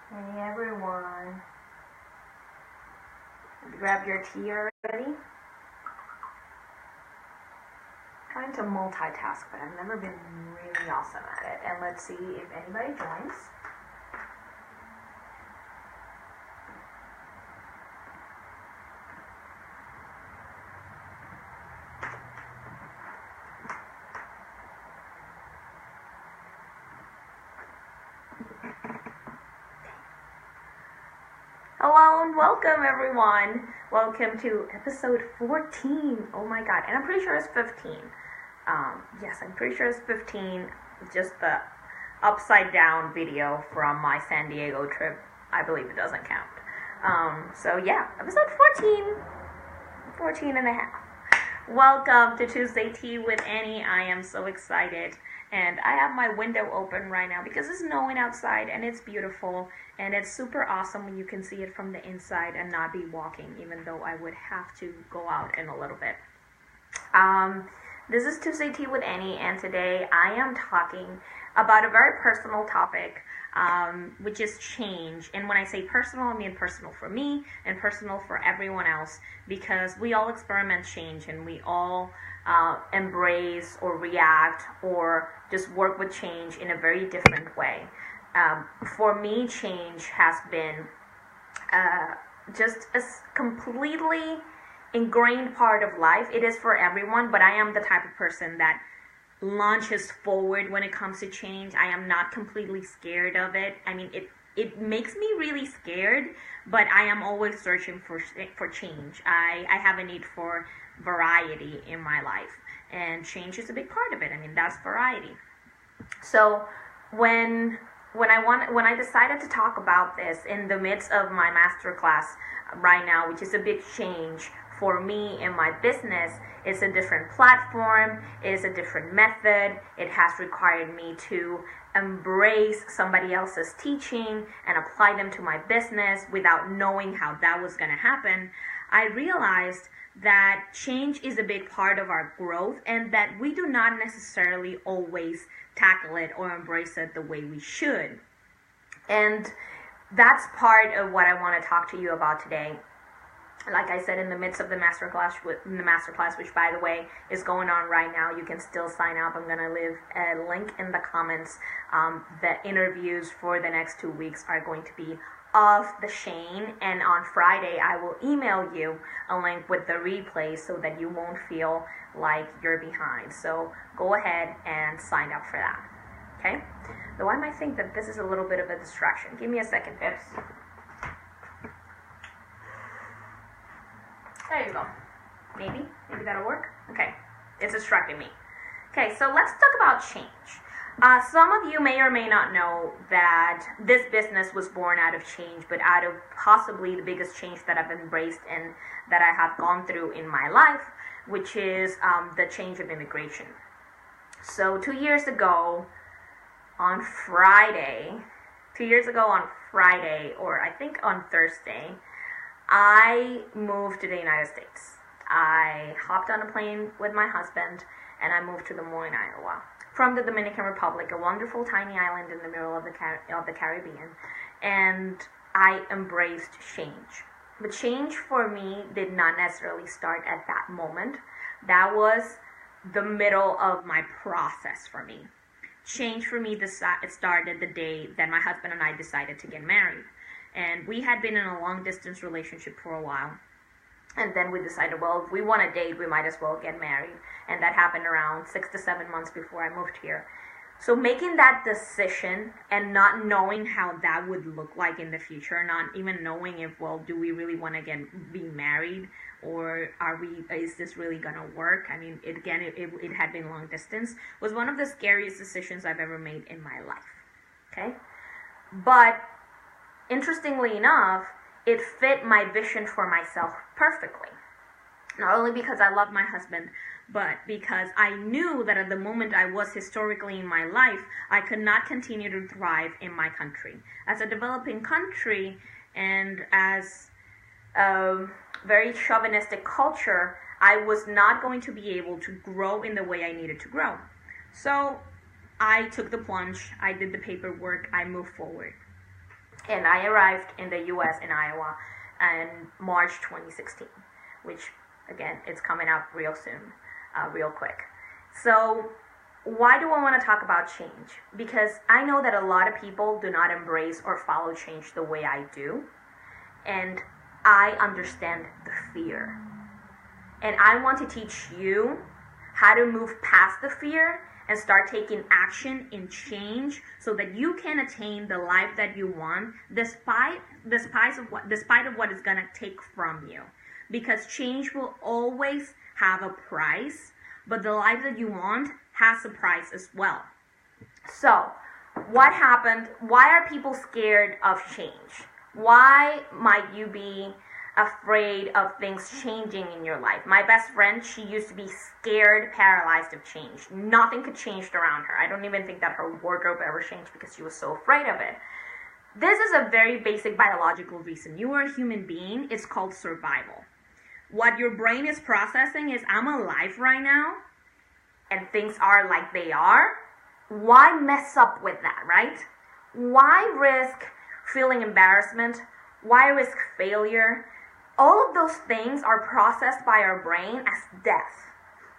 Hey everyone, grab your tea already? Trying to multitask, but I've never been really awesome at it. And let's see if anybody joins. Hello and welcome everyone. Welcome to episode 14. Oh my god, and I'm pretty sure it's 15. Yes, I'm pretty sure it's 15. Just the upside down video from my San Diego trip. I believe it doesn't count. So yeah, episode 14. 14 and a half. Welcome to Tuesday Tea with Annie. I am so excited. And I have my window open right now because it's snowing outside and it's beautiful and it's super awesome when you can see it from the inside and not be walking, even though I would have to go out in a little bit. This is Tuesday Tea with Annie, and today I am talking about a very personal topic, which is change. And when I say personal, I mean personal for me and personal for everyone else, because we all experiment change and we all embrace or react or just work with change in a very different way. For me, change has been just a completely ingrained part of life. It is for everyone, but I am the type of person that launches forward when it comes to change. I am not completely scared of it. I mean, it makes me really scared, but I am always searching for change. I have a need for variety in my life, and change is a big part of it. I mean, that's variety. So when I decided to talk about this in the midst of my master class right now, which is a big change for me in my business, it's a different platform, it's a different method. It has required me to embrace somebody else's teaching and apply them to my business without knowing how that was going to happen. I realized that change is a big part of our growth and that we do not necessarily always tackle it or embrace it the way we should. And that's part of what I want to talk to you about today. Like I said, in the midst of the masterclass, which by the way is going on right now, you can still sign up. I'm gonna leave a link in the comments. The interviews for the next 2 weeks are going to be off the chain, and on Friday I will email you a link with the replay so that you won't feel like you're behind. So go ahead and sign up for that. Okay? Though I might think that this is a little bit of a distraction. Give me a second, Pips. There you go. Maybe that'll work. Okay, it's distracting me. Okay, so let's talk about change. Some of you may or may not know that this business was born out of change, but out of possibly the biggest change that I've embraced and that I have gone through in my life, which is the change of immigration. So 2 years ago on Friday, or I think on Thursday, I moved to the United States. I hopped on a plane with my husband and I moved to Des Moines, Iowa, from the Dominican Republic, a wonderful tiny island in the middle of the Caribbean. And I embraced change. But change for me did not necessarily start at that moment. That was the middle of my process for me. Change for me it started the day that my husband and I decided to get married. And we had been in a long distance relationship for a while. And then we decided, well, if we want to date, we might as well get married. And that happened around 6 to 7 months before I moved here. So making that decision and not knowing how that would look like in the future, not even knowing if, well, do we really want to be married, or is this really going to work? I mean, it had been long distance, was one of the scariest decisions I've ever made in my life. Okay? But interestingly enough, it fit my vision for myself perfectly. Not only because I love my husband, but because I knew that at the moment I was historically in my life, I could not continue to thrive in my country. As a developing country and as a very chauvinistic culture, I was not going to be able to grow in the way I needed to grow. So I took the plunge, I did the paperwork, I moved forward. And I arrived in the US in Iowa in March 2016, which again, it's coming up real soon, real quick. So why do I want to talk about change? Because I know that a lot of people do not embrace or follow change the way I do. And I understand the fear. And I want to teach you how to move past the fear and start taking action in change so that you can attain the life that you want despite of what it's going to take from you. Because change will always have a price, but the life that you want has a price as well. So, what happened? Why are people scared of change? Why might you be afraid of things changing in your life? My best friend, she used to be scared, paralyzed of change. Nothing could change around her. I don't even think that her wardrobe ever changed because she was so afraid of it. This is a very basic biological reason. You are a human being. It's called survival. What your brain is processing is, I'm alive right now, and things are like they are. Why mess up with that, right? Why risk feeling embarrassment? Why risk failure? All of those things are processed by our brain as death.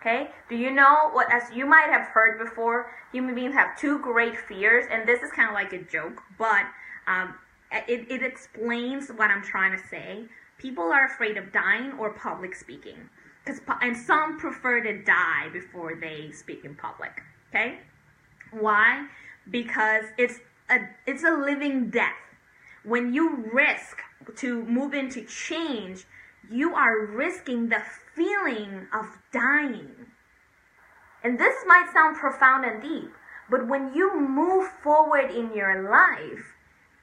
Okay? Do you know what, as you might have heard before, human beings have two great fears, and this is kind of like a joke, but it explains what I'm trying to say. People are afraid of dying or public speaking. And some prefer to die before they speak in public. Okay? Why? Because it's a living death. When you risk to move into change, you are risking the feeling of dying. And this might sound profound and deep, but when you move forward in your life,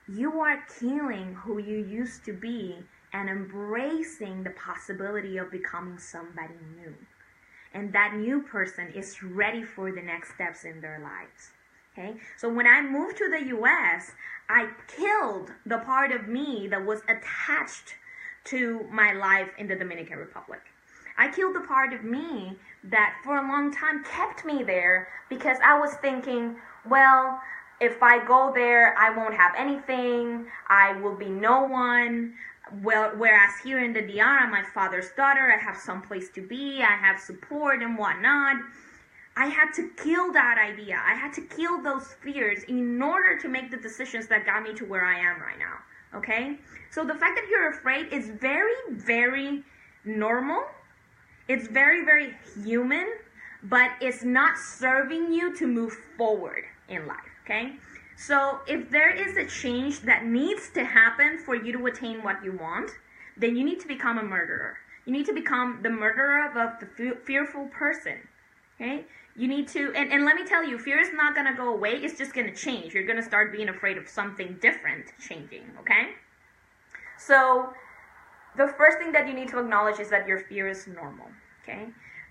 you are killing who you used to be and embracing the possibility of becoming somebody new. And that new person is ready for the next steps in their lives. Okay? So when I moved to the US, I killed the part of me that was attached to my life in the Dominican Republic. I killed the part of me that for a long time kept me there because I was thinking, well, if I go there, I won't have anything, I will be no one. Well, whereas here in the DR, I'm my father's daughter, I have some place to be, I have support and whatnot. I had to kill that idea. I had to kill those fears in order to make the decisions that got me to where I am right now. Okay? So the fact that you're afraid is very, very normal. It's very, very human, but it's not serving you to move forward in life. Okay? So if there is a change that needs to happen for you to attain what you want, then you need to become a murderer. You need to become the murderer of the fearful person. Okay? You need to, and let me tell you, fear is not going to go away. It's just going to change. You're going to start being afraid of something different changing. Okay? So the first thing that you need to acknowledge is that your fear is normal. Okay?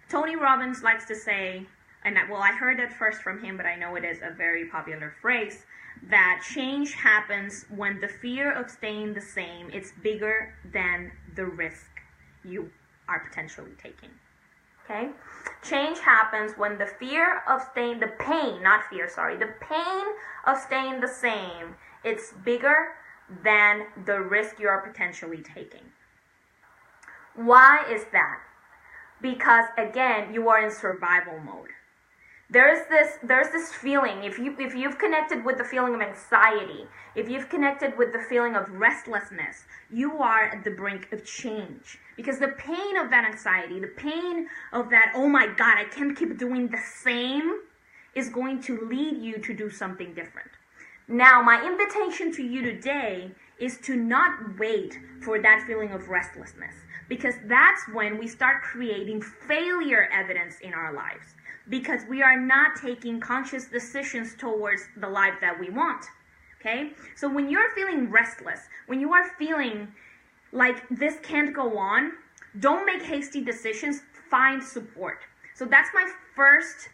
Tony Robbins likes to say, and I heard it first from him, but I know it is a very popular phrase, that change happens when the fear of staying the same is bigger than the risk you are potentially taking. Okay? Change happens when the fear of staying, the pain of staying the same, it's bigger than the risk you are potentially taking. Why is that? Because again, you are in survival mode. There's this feeling, if you've connected with the feeling of anxiety, if you've connected with the feeling of restlessness, you are at the brink of change. Because the pain of that anxiety, the pain of that, oh my God, I can't keep doing the same, is going to lead you to do something different. Now, my invitation to you today is to not wait for that feeling of restlessness, because that's when we start creating failure evidence in our lives. Because we are not taking conscious decisions towards the life that we want. Okay? So when you're feeling restless, when you are feeling like this can't go on, don't make hasty decisions, find support. So that's my first,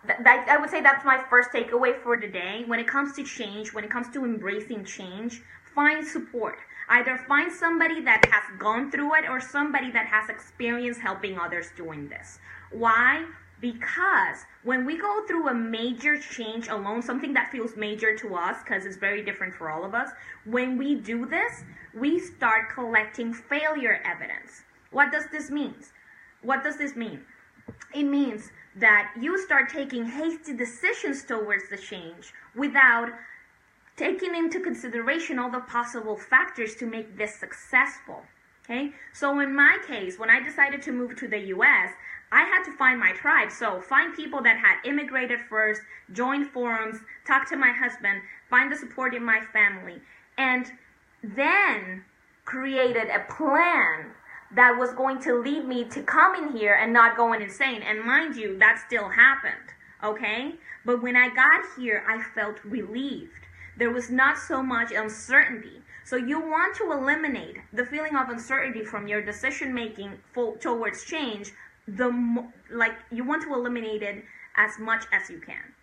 I would say that's my first takeaway for today. When it comes to change, when it comes to embracing change, find support. Either find somebody that has gone through it or somebody that has experience helping others doing this. Why? Because when we go through a major change alone, something that feels major to us, because it's very different for all of us, when we do this, we start collecting failure evidence. What does this mean? What does this mean? It means that you start taking hasty decisions towards the change without taking into consideration all the possible factors to make this successful. Okay? So in my case, when I decided to move to the US, I had to find my tribe. So find people that had immigrated first, join forums, talk to my husband, find the support in my family, and then created a plan that was going to lead me to come in here and not going insane. And mind you, that still happened, okay? But when I got here, I felt relieved. There was not so much uncertainty. So you want to eliminate the feeling of uncertainty from your decision making towards change. You want to eliminate it as much as you can,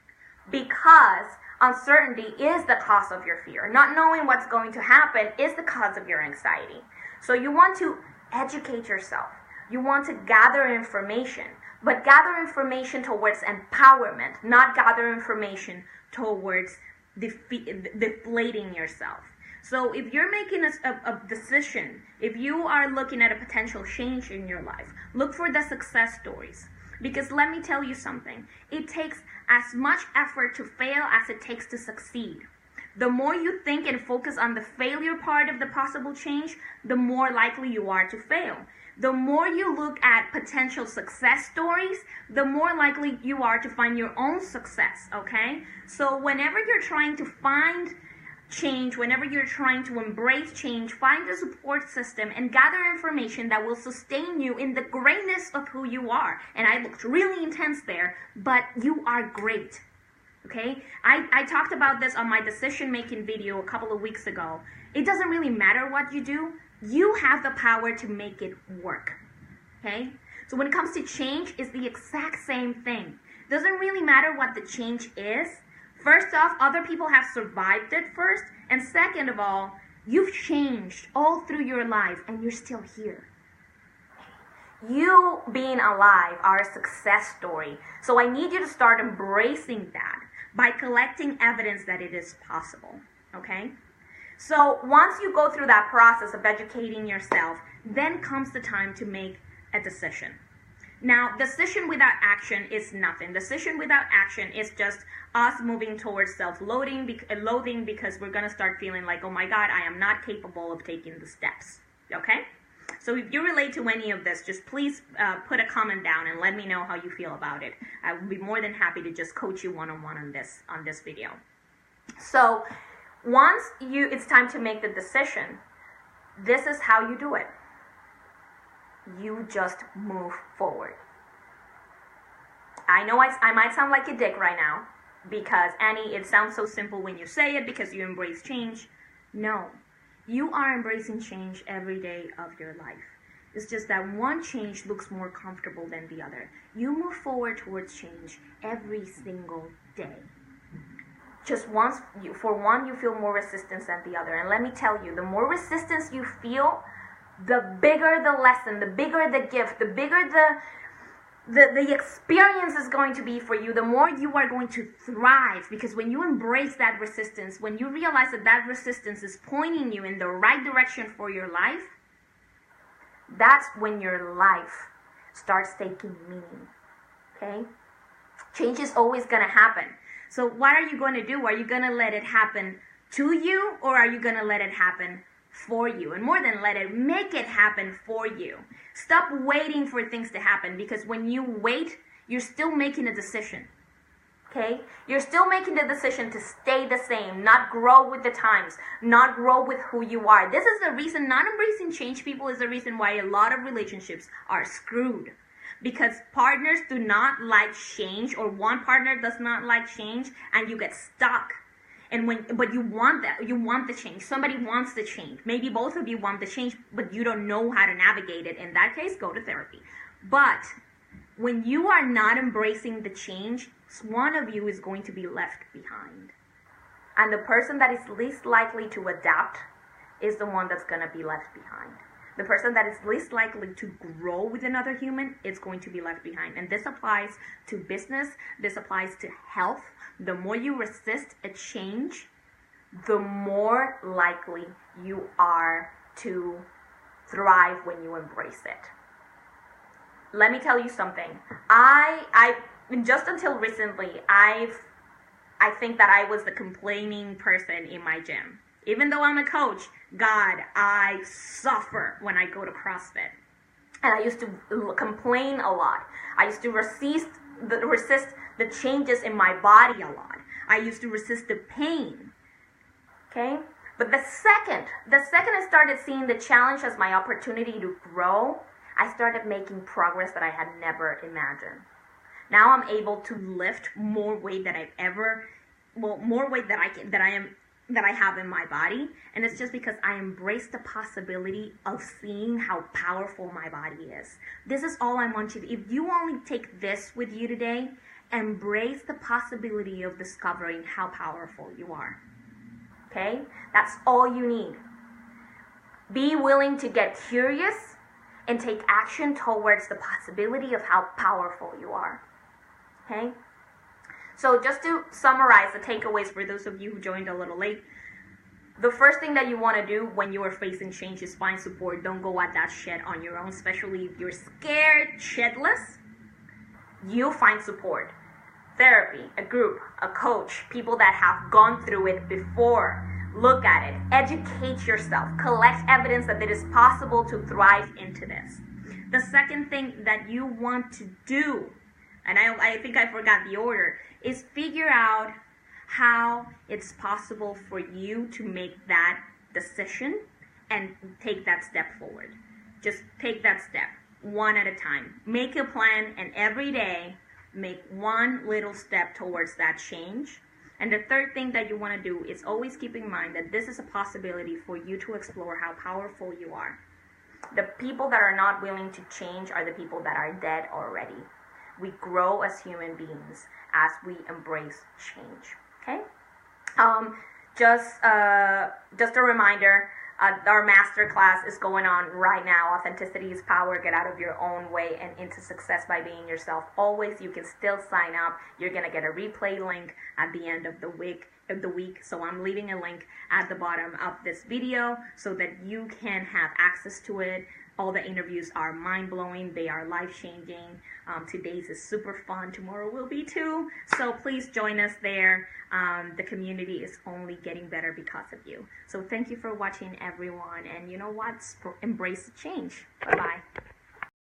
because uncertainty is the cause of your fear. Not knowing what's going to happen is the cause of your anxiety. So you want to educate yourself. You want to gather information, but gather information towards empowerment, not gather information towards deflating yourself. So if you're making a decision, if you are looking at a potential change in your life, look for the success stories. Because let me tell you something, it takes as much effort to fail as it takes to succeed. The more you think and focus on the failure part of the possible change, the more likely you are to fail. The more you look at potential success stories, the more likely you are to find your own success, okay? So whenever you're trying to find change, whenever you're trying to embrace change, find a support system and gather information that will sustain you in the greatness of who you are. And I looked really intense there, but you are great. Okay? I talked about this on my decision-making video a couple of weeks ago. It doesn't really matter what you do. You have the power to make it work. Okay? So when it comes to change, it's the exact same thing. It doesn't really matter what the change is. First off, other people have survived it first. And second of all, you've changed all through your life and you're still here. You being alive are a success story. So I need you to start embracing that by collecting evidence that it is possible. Okay? So once you go through that process of educating yourself, then comes the time to make a decision. Now, decision without action is nothing. Decision without action is just us moving towards self-loathing because we're going to start feeling like, oh my God, I am not capable of taking the steps. Okay? So if you relate to any of this, just please put a comment down and let me know how you feel about it. I would be more than happy to just coach you one-on-one on this video. So once it's time to make the decision, this is how you do it. You just move forward. I know I might sound like a dick right now because, Annie, it sounds so simple when you say it because you embrace change. No, you are embracing change every day of your life. It's just that one change looks more comfortable than the other. You move forward towards change every single day. Just for one, you feel more resistance than the other. And let me tell you, the more resistance you feel, the bigger the lesson, the bigger the gift, the bigger the experience is going to be for you, the more you are going to thrive. Because when you embrace that resistance, when you realize that resistance is pointing you in the right direction for your life, that's when your life starts taking meaning. Okay? Change is always going to happen. So what are you going to do? Are you going to let it happen to you, or are you going to let it happen for you? And more than let it, make it happen for you. Stop waiting for things to happen, because when you wait, you're still making a decision. Okay? You're still making the decision to stay the same, not grow with the times, not grow with who you are. This is the reason not embracing change, people, is the reason why a lot of relationships are screwed. Because partners do not like change, or one partner does not like change, and you get stuck. But you want the change. Somebody wants the change. Maybe both of you want the change, but you don't know how to navigate it. In that case, go to therapy. But when you are not embracing the change, one of you is going to be left behind. And the person that is least likely to adapt is the one that's going to be left behind. The person that is least likely to grow with another human is going to be left behind. And this applies to business, this applies to health. The more you resist a change, the more likely you are to thrive when you embrace it. Let me tell you something. I just until recently, I think that I was the complaining person in my gym. Even though I'm a coach, God, I suffer when I go to CrossFit. And I used to complain a lot. I used to resist the changes in my body a lot. I used to resist the pain. Okay? But the second I started seeing the challenge as my opportunity to grow, I started making progress that I had never imagined. Now I'm able to lift more weight than I've ever, more weight that I have in my body, and it's just because I embrace the possibility of seeing how powerful my body is. This is all I want you to, if you only take this with you today, embrace the possibility of discovering how powerful you are. Okay? That's all you need. Be willing to get curious and take action towards the possibility of how powerful you are. Okay? So just to summarize the takeaways for those of you who joined a little late, the first thing that you want to do when you are facing change is find support. Don't go at that shit on your own, especially if you're scared shitless. You find support. Therapy, a group, a coach, people that have gone through it before. Look at it. Educate yourself. Collect evidence that it is possible to thrive into this. The second thing that you want to do, and I think I forgot the order, is figure out how it's possible for you to make that decision and take that step forward. Just take that step, one at a time. Make a plan, and every day, make one little step towards that change. And the third thing that you want to do is always keep in mind that this is a possibility for you to explore how powerful you are. The people that are not willing to change are the people that are dead already. We grow as human beings as we embrace change. Okay? Just a reminder, our master class is going on right now. Authenticity is power. Get out of your own way and into success by being yourself. Always, you can still sign up. You're gonna get a replay link at the end of the week. So I'm leaving a link at the bottom of this video so that you can have access to it. All the interviews are mind-blowing. They are life-changing. Today's is super fun. Tomorrow will be too. So please join us there. The community is only getting better because of you. So thank you for watching, everyone. And you know what? Embrace the change. Bye-bye.